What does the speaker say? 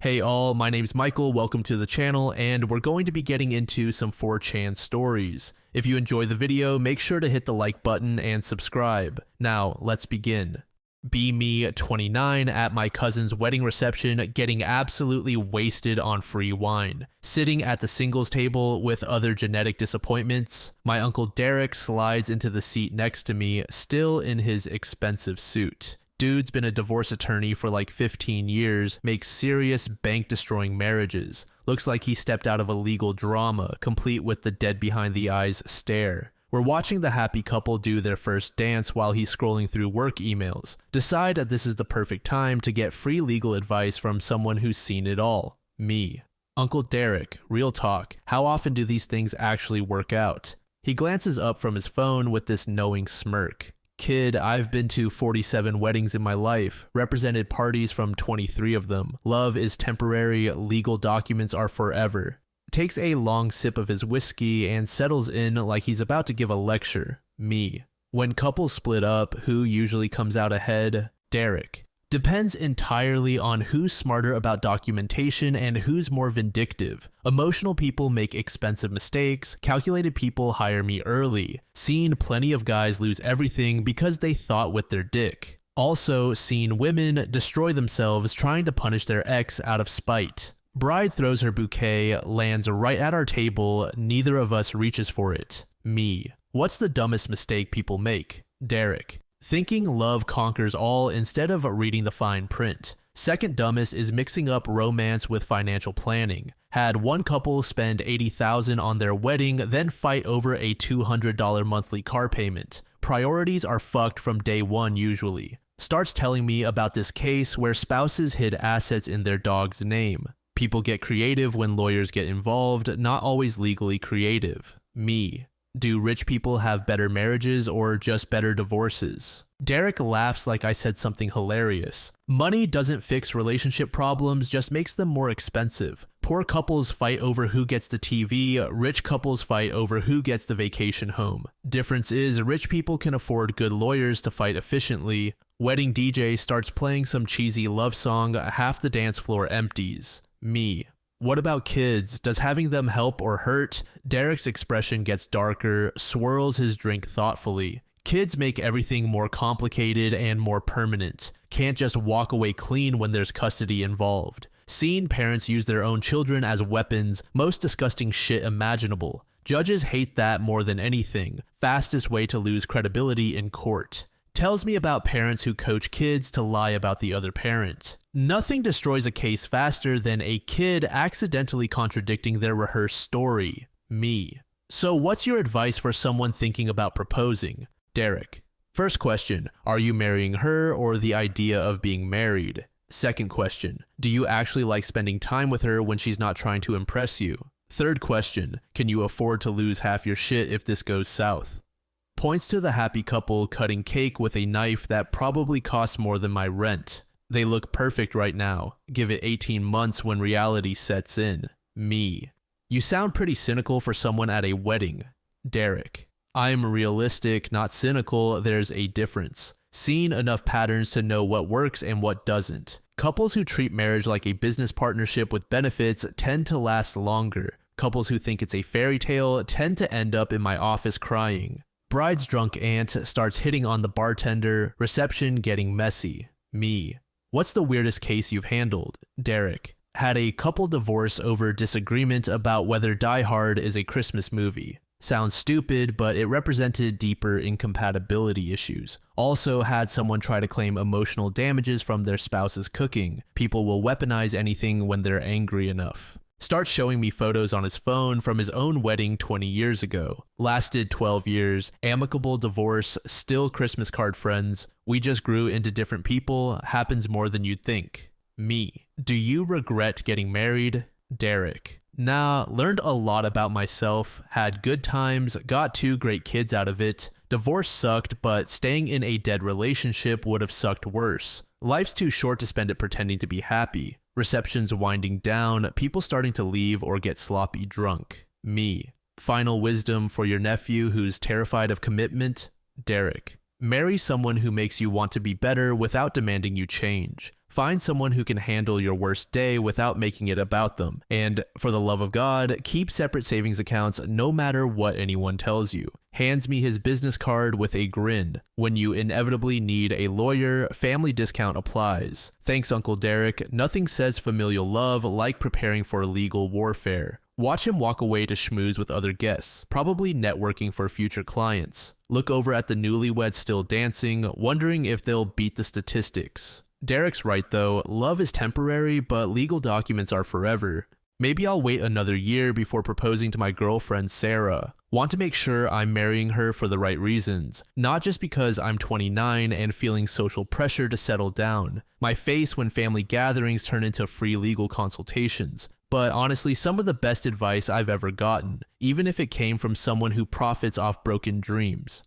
Hey all, my name's Michael, welcome to the channel, and we're going to be getting into some 4chan stories. If you enjoy the video, make sure to hit the like button and subscribe. Now, let's begin. 𝖎𝖈𝖎, 29, at my cousin's wedding reception, getting absolutely wasted on free wine. Sitting at the singles table with other genetic disappointments, my uncle Derek slides into the seat next to me, still in his expensive suit. Dude's been a divorce attorney for like 15 years, makes serious bank-destroying marriages. Looks like he stepped out of a legal drama, complete with the dead behind the eyes stare. We're watching the happy couple do their first dance while he's scrolling through work emails. Decide that this is the perfect time to get free legal advice from someone who's seen it all. Me. Uncle Derek, real talk, how often do these things actually work out? He glances up from his phone with this knowing smirk. Kid, I've been to 47 weddings in my life, represented parties from 23 of them. Love is temporary, legal documents are forever. Takes a long sip of his whiskey and settles in like he's about to give a lecture. Me. When couples split up, who usually comes out ahead? Derek. Depends entirely on who's smarter about documentation and who's more vindictive. Emotional people make expensive mistakes, calculated people hire me early. Seen plenty of guys lose everything because they thought with their dick. Also seen women destroy themselves trying to punish their ex out of spite. Bride throws her bouquet, lands right at our table, neither of us reaches for it. Me. What's the dumbest mistake people make? Derek. Thinking love conquers all instead of reading the fine print. Second dumbest is mixing up romance with financial planning. Had one couple spend $80,000 on their wedding, then fight over a $200 monthly car payment. Priorities are fucked from day one usually. Starts telling me about this case where spouses hid assets in their dog's name. People get creative when lawyers get involved, not always legally creative. Me. Do rich people have better marriages or just better divorces? Derek laughs like I said something hilarious. Money doesn't fix relationship problems, just makes them more expensive. Poor couples fight over who gets the TV, rich couples fight over who gets the vacation home. Difference is, rich people can afford good lawyers to fight efficiently. Wedding DJ starts playing some cheesy love song, half the dance floor empties. Me. What about kids? Does having them help or hurt? Derek's expression gets darker, swirls his drink thoughtfully. Kids make everything more complicated and more permanent. Can't just walk away clean when there's custody involved. Seen parents use their own children as weapons, most disgusting shit imaginable. Judges hate that more than anything. Fastest way to lose credibility in court. Tells me about parents who coach kids to lie about the other parent. Nothing destroys a case faster than a kid accidentally contradicting their rehearsed story. Me. So what's your advice for someone thinking about proposing? Derek. First question, are you marrying her or the idea of being married? Second question, do you actually like spending time with her when she's not trying to impress you? Third question, can you afford to lose half your shit if this goes south? Points to the happy couple cutting cake with a knife that probably costs more than my rent. They look perfect right now. Give it 18 months when reality sets in. Me. You sound pretty cynical for someone at a wedding. Derek. I'm realistic, not cynical. There's a difference. Seen enough patterns to know what works and what doesn't. Couples who treat marriage like a business partnership with benefits tend to last longer. Couples who think it's a fairy tale tend to end up in my office crying. Bride's drunk aunt starts hitting on the bartender, reception getting messy. Me. What's the weirdest case you've handled? Derek. Had a couple divorce over disagreement about whether Die Hard is a Christmas movie. Sounds stupid, but it represented deeper incompatibility issues. Also had someone try to claim emotional damages from their spouse's cooking. People will weaponize anything when they're angry enough. Starts showing me photos on his phone from his own wedding 20 years ago. Lasted 12 years, amicable divorce, still Christmas card friends. We just grew into different people, happens more than you'd think. Me. Do you regret getting married? Derek. Nah, learned a lot about myself, had good times, got 2 great kids out of it. Divorce sucked, but staying in a dead relationship would have sucked worse. Life's too short to spend it pretending to be happy. Receptions winding down, people starting to leave or get sloppy drunk. Me. Final wisdom for your nephew who's terrified of commitment? Derek. Marry someone who makes you want to be better without demanding you change. Find someone who can handle your worst day without making it about them. And for the love of God, keep separate savings accounts no matter what anyone tells you. Hands me his business card with a grin. When you inevitably need a lawyer, family discount applies. Thanks, Uncle Derek. Nothing says familial love like preparing for legal warfare. Watch him walk away to schmooze with other guests, probably networking for future clients. Look over at the newlyweds still dancing, wondering if they'll beat the statistics. Derek's right though, love is temporary, but legal documents are forever. Maybe I'll wait another year before proposing to my girlfriend Sarah. Want to make sure I'm marrying her for the right reasons, not just because I'm 29 and feeling social pressure to settle down. My face when family gatherings turn into free legal consultations. But honestly, some of the best advice I've ever gotten, even if it came from someone who profits off broken dreams.